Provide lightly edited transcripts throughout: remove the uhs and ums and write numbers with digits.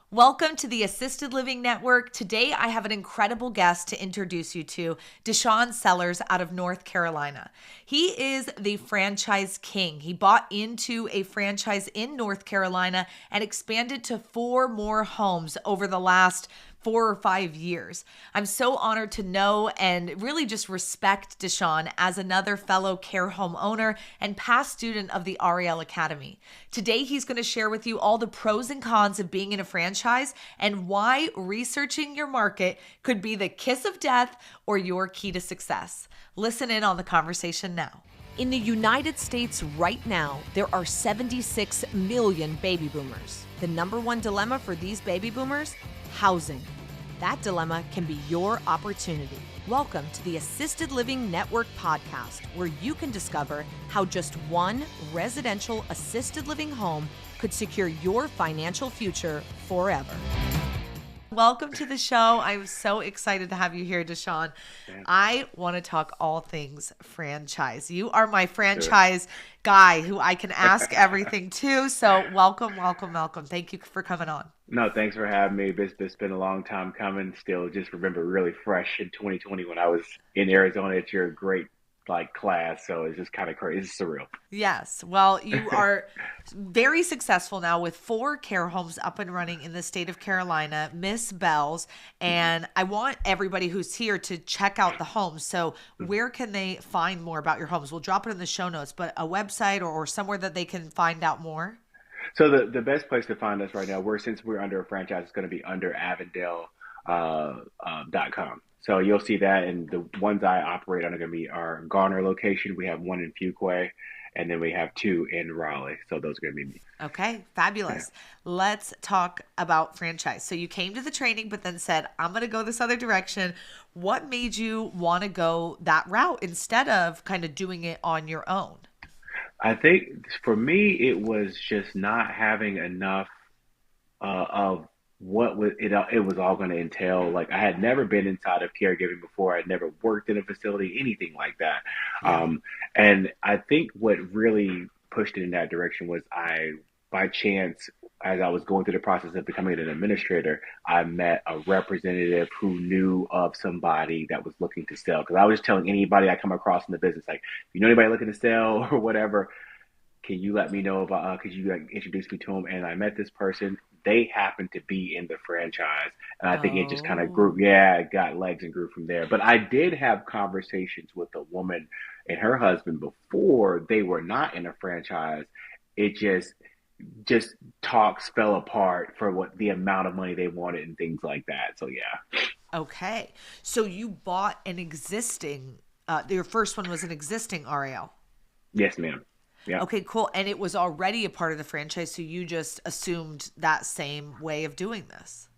Welcome to the Assisted Living Network. Today, I have an incredible guest to introduce you to, Deshaun Sellers out of North Carolina. He is the franchise king. He bought into a franchise in North Carolina and expanded to 4 more homes over the last 4 or 5 years. I'm so honored to know and really just respect Deshaun as another fellow care home owner and past student of the REL Academy. Today, he's going to share with you all the pros and cons of being in a franchise and why researching your market could be the kiss of death or your key to success. Listen in on the conversation now. In the United States right now, there are 76 million baby boomers. The number one dilemma for these baby boomers? Housing. That dilemma can be your opportunity. Welcome to the Assisted Living Network podcast, where you can discover how just one residential assisted living home could secure your financial future forever. Welcome to the show. I'm so excited to have you here, Deshaun. I want to talk all things franchise. You are my franchise guy who I can ask everything to. So welcome. Thank you for coming on. No, thanks for having me. It's been a long time coming. Still just remember really fresh in 2020 when I was in Arizona at your great class. So it's just kind of crazy. It's surreal. Yes. Well, you are very successful now with 4 care homes up and running in the state of Carolina, Miss Bell's. And I want everybody who's here to check out the homes. So where can they find more about your homes? We'll drop it in the show notes, but a website or somewhere that they can find out more? So the best place to find us right now, since we're under a franchise, it's going to be under Avondale.com. So you'll see that, and the ones I operate on are going to be our Garner location. We have 1 in Fuquay, and then we have 2 in Raleigh. So those are going to be me. Okay, fabulous. Yeah. Let's talk about franchise. So you came to the training, but then said, I'm going to go this other direction. What made you want to go that route instead of kind of doing it on your own? I think for me, it was just not having enough of what it was all going to entail. Like, I had never been inside of caregiving before. I'd never worked in a facility, anything like that. Yeah. And I think what really pushed it in that direction was by chance, as I was going through the process of becoming an administrator, I met a representative who knew of somebody that was looking to sell. Because I was just telling anybody I come across in the business, like, if you know anybody looking to sell or whatever, can you let me know about, could you introduce me to them? And I met this person. They happened to be in the franchise. And I think it just kind of grew. Yeah, it got legs and grew from there. But I did have conversations with a woman and her husband before they were not in a franchise. It just talks fell apart for what the amount of money they wanted and things like that. So yeah. Okay. So you bought an existing, your first one was an existing REL. Yes, ma'am. Yeah. Okay, cool. And it was already a part of the franchise, so you just assumed that same way of doing this.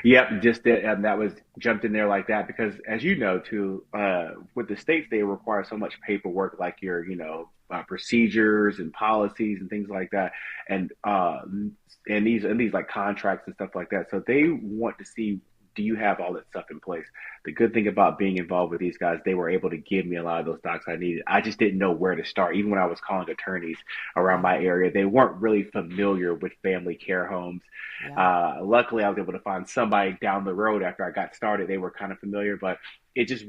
Yep, just that was jumped in there like that because, as you know, too, with the states, they require so much paperwork, like your, procedures and policies and things like that, and these like contracts and stuff like that. So they want to see, do you have all that stuff in place? The good thing about being involved with these guys, they were able to give me a lot of those docs I needed. I just didn't know where to start. Even when I was calling attorneys around my area, they weren't really familiar with family care homes. Yeah. Luckily, I was able to find somebody down the road after I got started. They were kind of familiar, but this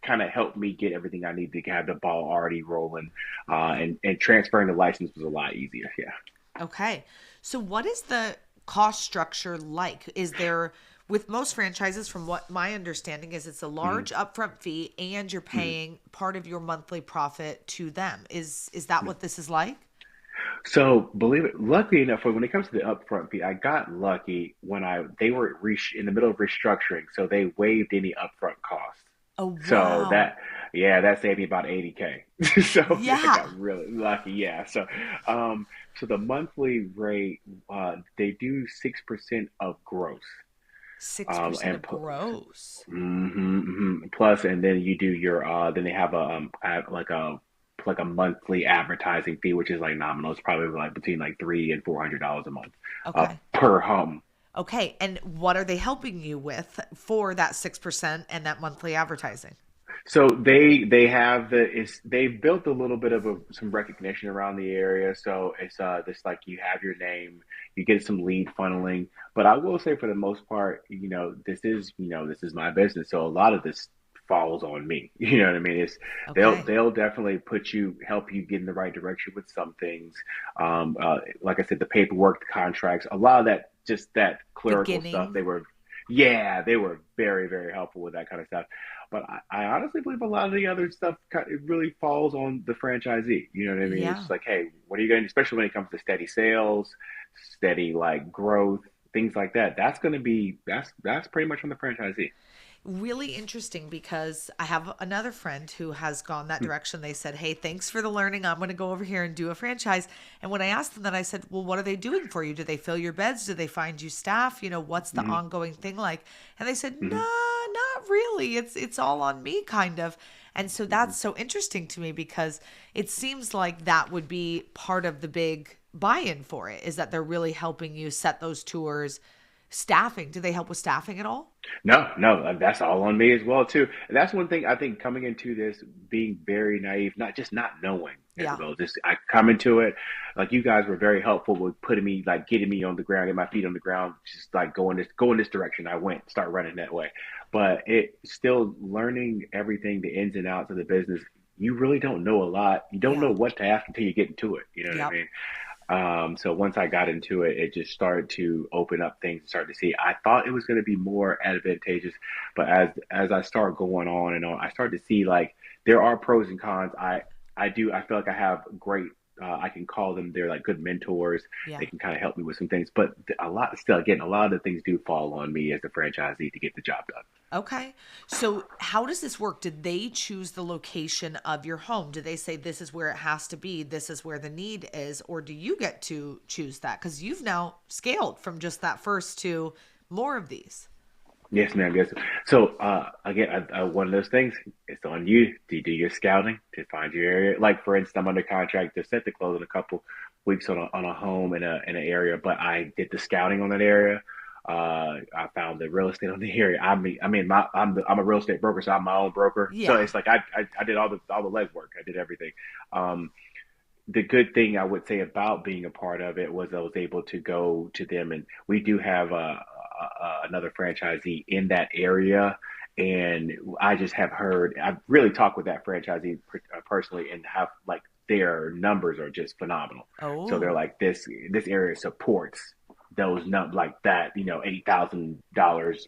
kind of helped me get everything I needed to have the ball already rolling, and transferring the license was a lot easier. Yeah. Okay. So what is the cost structure like? Is there, with most franchises, from what my understanding is, it's a large upfront fee and you're paying part of your monthly profit to them. Is that what this is like? So luckily enough, when it comes to the upfront fee, I got lucky when they were in the middle of restructuring, so they waived any upfront costs. Oh, wow. So that saved me about $80K. So yeah. I got really lucky. Yeah. So, so the monthly rate, they do 6% of gross. 6% of gross. Plus, and then you do then they have like a monthly advertising fee, which is like nominal. It's probably like between like $300 and $400 a month. Okay. Per home. Okay. And what are they helping you with for that 6% and that monthly advertising? So they have they've built a little bit of some recognition around the area. So it's this like you have your name, you get some lead funneling. But I will say for the most part, this is my business. So a lot of this falls on me. You know what I mean? It's Okay. they'll definitely help you get in the right direction with some things. Like I said, the paperwork, the contracts, a lot of that, just that clerical stuff. Beginning. Yeah, they were very, very helpful with that kind of stuff. But I honestly believe a lot of the other stuff it really falls on the franchisee. You know what I mean? It's Yeah. just like, hey, what are you going to, especially when it comes to steady sales, steady like growth, things like that. That's going to be that's pretty much on the franchisee. Really interesting because I have another friend who has gone that direction. They said, "Hey, thanks for the learning. I'm going to go over here and do a franchise." And when I asked them that, I said, "Well, what are they doing for you? Do they fill your beds? Do they find you staff? What's the Hmm. ongoing thing like?" And they said, Hmm. "Nah, not really. It's all on me kind of." And so Hmm. that's so interesting to me because it seems like that would be part of the big buy-in for it is that they're really helping you set those tours. Staffing, do they help with staffing at all? No, no, that's all on me as well too. And that's one thing I think coming into this being very naive, not just not knowing, Yeah. Isabel. Just I come into it, like you guys were very helpful with putting me like getting me on the ground, getting my feet on the ground, just like going this direction. I went, start running that way. But it still learning everything, the ins and outs of the business. You really don't know a lot. You don't Yeah. know what to ask until you get into it. You know what I Yep. mean? So once I got into it, it just started to open up things and start to see. I thought it was going to be more advantageous, but as I start going on and on, I start to see like there are pros and cons. I feel like I have great. I can call them. They're like good mentors. Yeah. They can kind of help me with some things, but a lot still again, a lot of the things do fall on me as the franchisee to get the job done. Okay. So how does this work? Did they choose the location of your home? Do they say this is where it has to be, this is where the need is, or do you get to choose that? Because you've now scaled from just that first to more of these. Yes, ma'am. Yes. So again, one of those things. It's on you to do your scouting to find your area. Like for instance, I'm under contract to set to close in a couple weeks on a home in an area, but I did the scouting on that area. I found the real estate on the area. I'm a real estate broker, so I'm my own broker. So Yeah. it's like I did all the legwork. I did everything. Um, the good thing I would say about being a part of it was I was able to go to them, and we do have another franchisee in that area. And I just have heard, I've really talked with that franchisee personally, and have like their numbers are just phenomenal. So they're Oh, like this area supports those like that, $8,000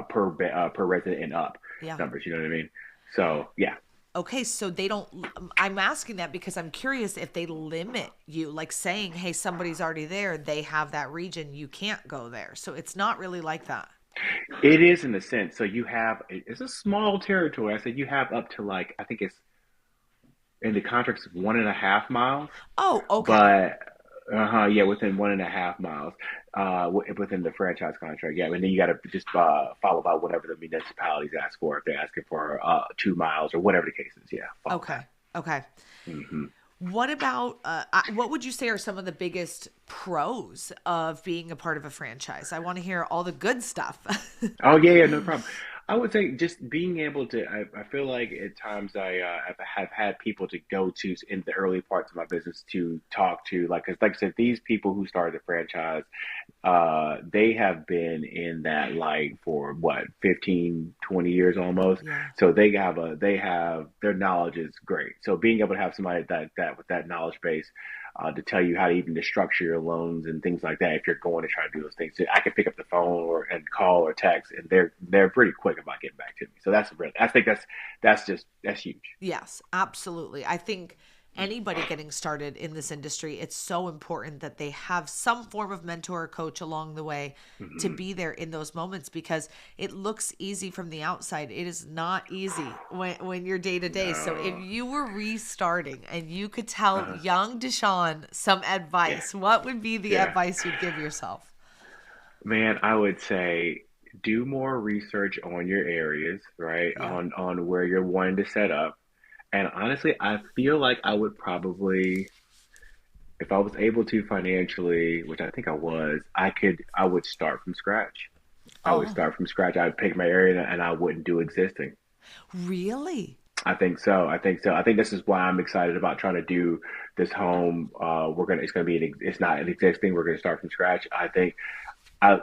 per resident and up yeah. numbers. You know what I mean? So yeah. Okay, so they don't, I'm asking that because I'm curious if they limit you, like saying, hey, somebody's already there, they have that region, you can't go there. So it's not really like that. It is in a sense. So it's a small territory. I said you have up to like, I think it's in the contracts 1.5 miles, Oh, okay. but yeah, within 1.5 miles, within the franchise contract. Yeah, and then you got to just follow by whatever the municipalities ask for. If they're asking for 2 miles or whatever the case is, yeah, follow that. Okay. Okay. Hmm. What about what would you say are some of the biggest pros of being a part of a franchise? I want to hear all the good stuff. Oh yeah, yeah, no problem. I would say just being able to. I feel like at times have had people to go to in the early parts of my business to talk to, like, 'cause like I said, these people who started the franchise, they have been in that like for what 15, 20 years almost. Yeah. So they have their knowledge is great. So being able to have somebody that with that knowledge base to tell you how to even to structure your loans and things like that. If you're going to try to do those things, so I can pick up the phone and call or text, and they're pretty quick about getting back to me. So that's really, I think that's huge. Yes, absolutely. I think anybody getting started in this industry, it's so important that they have some form of mentor or coach along the way to Hmm. be there in those moments because it looks easy from the outside. It is not easy when you're day to day. So if No. you were restarting and you could tell Uh, young Deshaun some yeah. advice, what would be the Yeah. advice you'd give yourself? Man, I would say do more research on your areas, right? Yeah. On where you're wanting to set up. And honestly, I feel like I would probably, if I was able to financially, which I think I was, I would start from scratch. I would Oh, start from scratch. I'd pick my area and I wouldn't do existing. Really? I think so. I think so. I think this is why I'm excited about trying to do this home. It's gonna be it's not an existing. We're gonna start from scratch. I think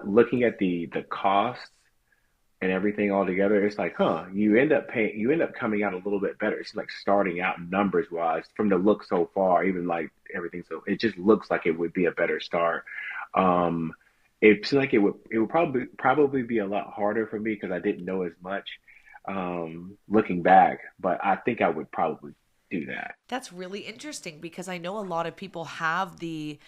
looking at the costs and everything all together, it's like, huh, you end up coming out a little bit better. It's like starting out numbers wise from the look so far, even like everything. So it just looks like it would be a better start. Um, it seems like it would probably be a lot harder for me because I didn't know as much looking back, but I think I would probably do that. That's really interesting because I know a lot of people have the,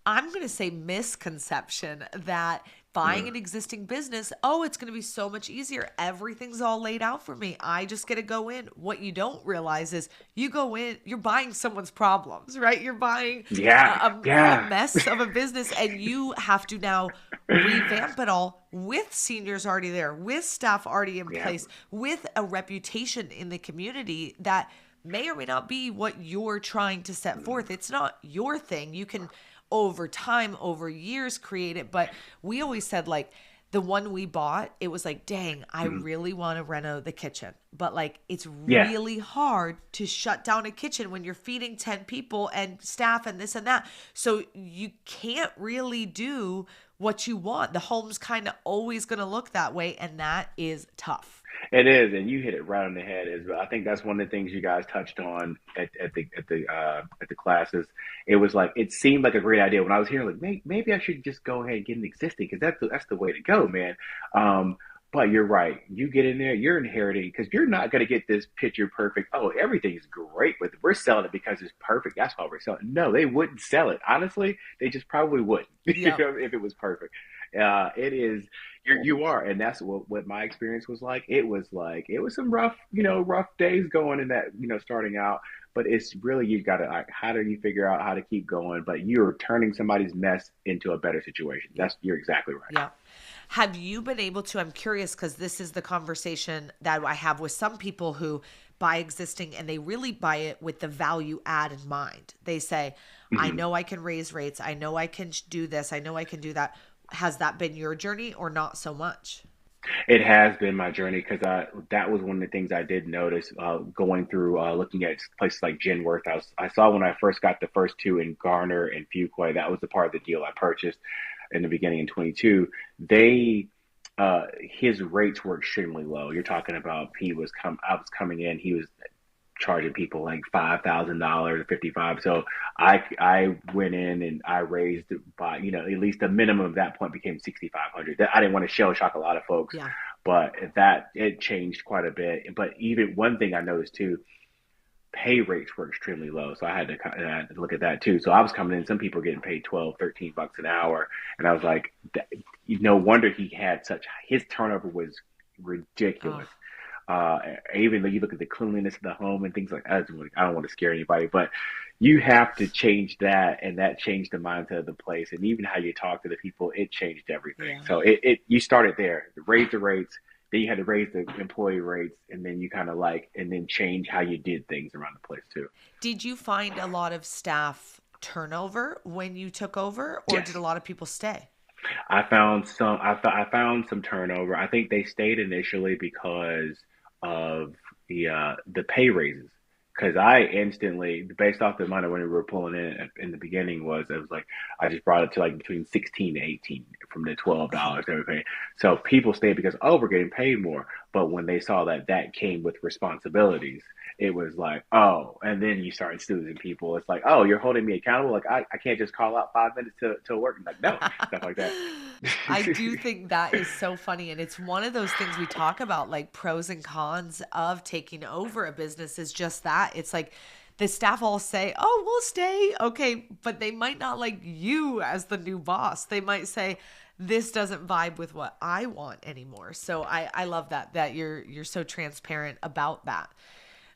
I'm going to say, misconception that buying Yeah. an existing business, oh, it's going to be so much easier. Everything's all laid out for me. I just get to go in. What you don't realize is you go in, you're buying someone's problems, right? You're buying Yeah, a yeah, mess of a business, and you have to now revamp it all with seniors already there, with staff already in yeah. place, with a reputation in the community that may or may not be what you're trying to set forth. It's not your thing. You can over time, over years create it. But we always said, like, the one we bought, it was like, dang, I Mhm. really want to reno the kitchen. But like, it's Yeah. really hard to shut down a kitchen when you're feeding 10 people and staff and this and that. So you can't really do what you want. The home's kind of always going to look that way. And that is tough. It is, and you hit it right on the head. As well. I think that's one of the things you guys touched on at the classes. It was like it seemed like a great idea when I was here. Like maybe I should just go ahead and get an existing because that's the way to go, man. Um, but you're right. You get in there, you're inheriting because you're not going to get this picture perfect. Oh, everything's great with it. We're selling it because it's perfect. That's why we're selling it. No, they wouldn't sell it. Honestly, they just probably wouldn't. Yep. If it was perfect. It is you are, and that's what my experience was like. It was some rough, rough days going in that, starting out. But it's really you got to like, how do you figure out how to keep going? But you're turning somebody's mess into a better situation. You're exactly right. Yeah. Have you been able to? I'm curious because this is the conversation that I have with some people who buy existing and they really buy it with the value add in mind. They say, I Mhm. know I can raise rates. I know I can do this. I know I can do that. Has that been your journey or not so much? It has been my journey because that was one of the things I did notice going through looking at places like Genworth. I saw when I first got the first two in Garner and Fuquay. That was the part of the deal I purchased in the beginning in 22. They his rates were extremely low. You're talking about I was coming in. He was charging people like $5,000 55. So I went in and I raised it by at least the minimum of that point became 6,500. I didn't want to shell shock a lot of folks, Yeah. but that it changed quite a bit. But even one thing I noticed too, pay rates were extremely low. So I had to look at that too. So I was coming in, some people were getting paid 12, $13 an hour. And I was like, no wonder his turnover was Oh, ridiculous. Uh, Even though you look at the cleanliness of the home and things like that, I don't want to scare anybody, but you have to change that, and that changed the mindset of the place, and even how you talk to the people, it changed everything. yeah. So it you started there, raise the rates, then you had to raise the employee rates, and then you kind of and then change how you did things around the place too. Did you find a lot of staff turnover when you took over, or did Yes. a lot of people stay? I found some turnover. I think they stayed initially because of the pay raises. Because I instantly, based off the money when we were pulling in the beginning, it was like I just brought it to like between 16 to 18 from the Okay. $12 they were paying. So people stayed because we're getting paid more. But when they saw that came with responsibilities, it was like, oh, and then you start snoozing people. It's like, oh, you're holding me accountable. Like I can't just call out 5 minutes to work. Like no, stuff like that. I do think that is so funny. And it's one of those things we talk about, like pros and cons of taking over a business is just that. It's like the staff all say, oh, we'll stay. Okay. But they might not like you as the new boss. They might say, this doesn't vibe with what I want anymore. So I love that you're so transparent about that.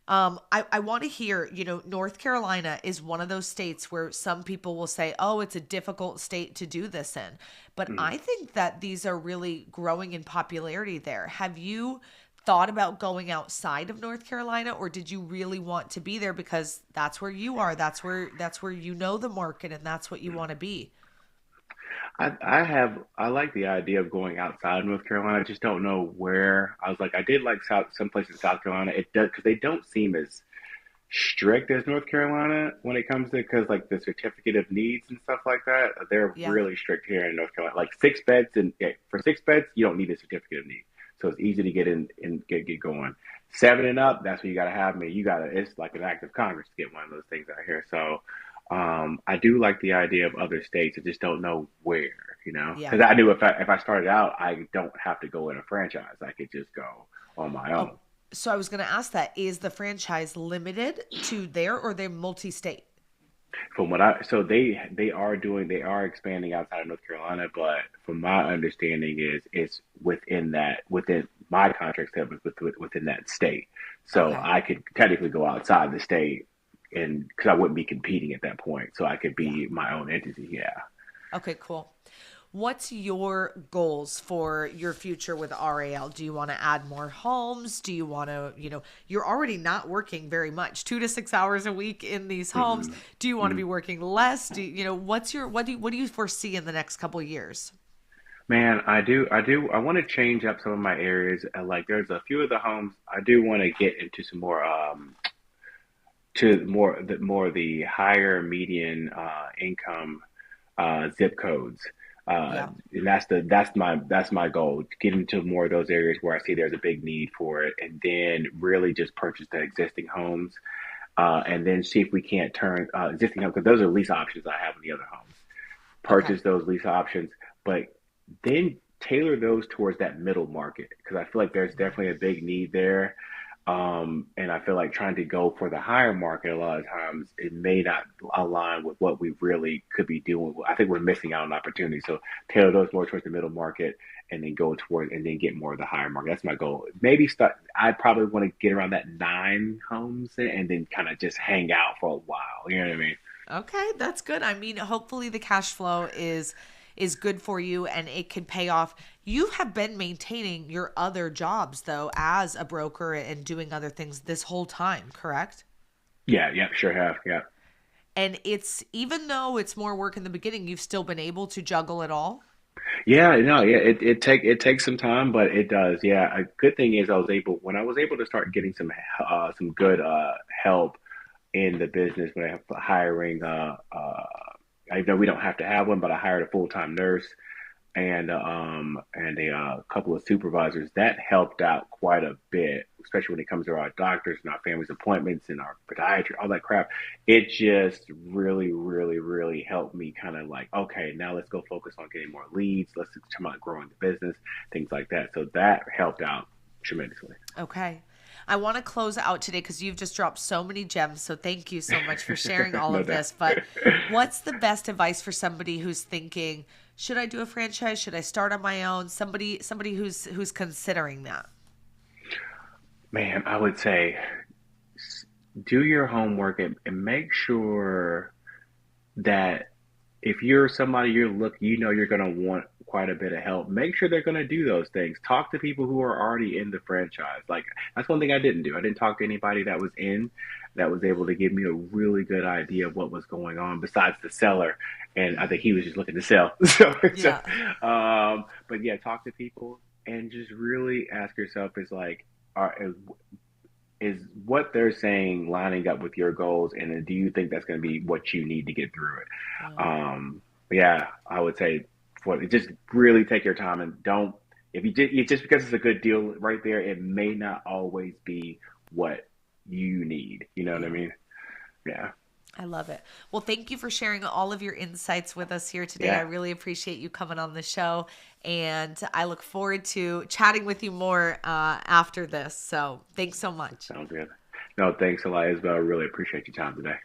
I want to hear, North Carolina is one of those states where some people will say, oh, it's a difficult state to do this in. But Mhm. I think that these are really growing in popularity there. Have you thought about going outside of North Carolina, or did you really want to be there because that's where you are? That's where you know the market and that's what you want to be. I like the idea of going outside of North Carolina. I just don't know where. I was like, I did like some places in South Carolina. It does because they don't seem as strict as North Carolina when it comes to because like the certificate of needs and stuff like that. They're Yeah. really strict here in North Carolina. Like 6 beds and yeah, for 6 beds you don't need a certificate of need, so it's easy to get in and get going. Seven and up, that's what you got to have. Me, you got to. It's like an act of Congress to get one of those things out here. So I do like the idea of other states. I just don't know where. Yeah. Because I knew if I started out, I don't have to go in a franchise. I could just go on my Oh, own. so I was going to ask that. Is the franchise limited to there or they're multi state? From what I so they are expanding outside of North Carolina, but from my understanding is it's within my contract set within that state. So Okay. I could technically go outside the state and because I wouldn't be competing at that point, so I could Yeah. be my own entity. Yeah. Okay, cool. What's your goals for your future with RAL? Do you want to add more homes? Do you want to, you're already not working very much, 2 to 6 hours a week in these homes. hmm Do you want to hmm be working less? What's your, what do you foresee in the next couple of years? Man, I want to change up some of my areas. Like, there's a few of the homes I do want to get into some more, to more of the higher median income zip codes. Yeah. And that's my goal. To get into more of those areas where I see there's a big need for it, and then really just purchase the existing homes, and then see if we can't turn existing homes because those are lease options I have in the other homes. Okay. Purchase those lease options, but then tailor those towards that middle market because I feel like there's definitely a big need there. And I feel like trying to go for the higher market a lot of times it may not align with what we really could be doing. I think we're missing out on opportunities. So tailor those more towards the middle market and then go toward and then get more of the higher market. That's my goal. Maybe start. I probably want to get around that 9 homes and then kind of just hang out for a while. You know what I mean? Okay, that's good. I mean, hopefully the cash flow is good for you and it could pay off. You have been maintaining your other jobs though as a broker and doing other things this whole time, correct? Yeah, yeah, sure have. Yeah. And it's even though it's more work in the beginning, you've still been able to juggle it all. Yeah, no, yeah, it takes some time, but it does. Yeah, a good thing is I was able to start getting some good help in the business when I have hiring. I know we don't have to have one, but I hired a full time nurse and a couple of supervisors. That helped out quite a bit, especially when it comes to our doctors and our family's appointments and our podiatry, all that crap. It just really, really, really helped me kind of like, okay, now let's go focus on getting more leads. Let's come out growing the business, things like that. So that helped out tremendously. Okay. I want to close out today because you've just dropped so many gems. So thank you so much for sharing all No of doubt. this. But what's the best advice for somebody who's thinking, should I do a franchise? Should I start on my own? Somebody who's considering that. Man, I would say do your homework and make sure that if you're somebody you know you're going to want quite a bit of help, make sure they're going to do those things. Talk to people who are already in the franchise. Like that's one thing I didn't do. I didn't talk to anybody that was able to give me a really good idea of what was going on besides the seller. And I think he was just looking to sell. Yeah. But yeah, talk to people and just really ask yourself is what they're saying lining up with your goals, and then do you think that's going to be what you need to get through it? Yeah. Yeah, I would say for just really take your time and don't if just because it's a good deal right there, it may not always be what you need. You know what I Yeah. mean? Yeah, I love it. Well, thank you for sharing all of your insights with us here today. I yeah, really appreciate you coming on the show. And I look forward to chatting with you more after this. So thanks so much. sounds good. No, thanks a lot, Isabel. I really appreciate your time today.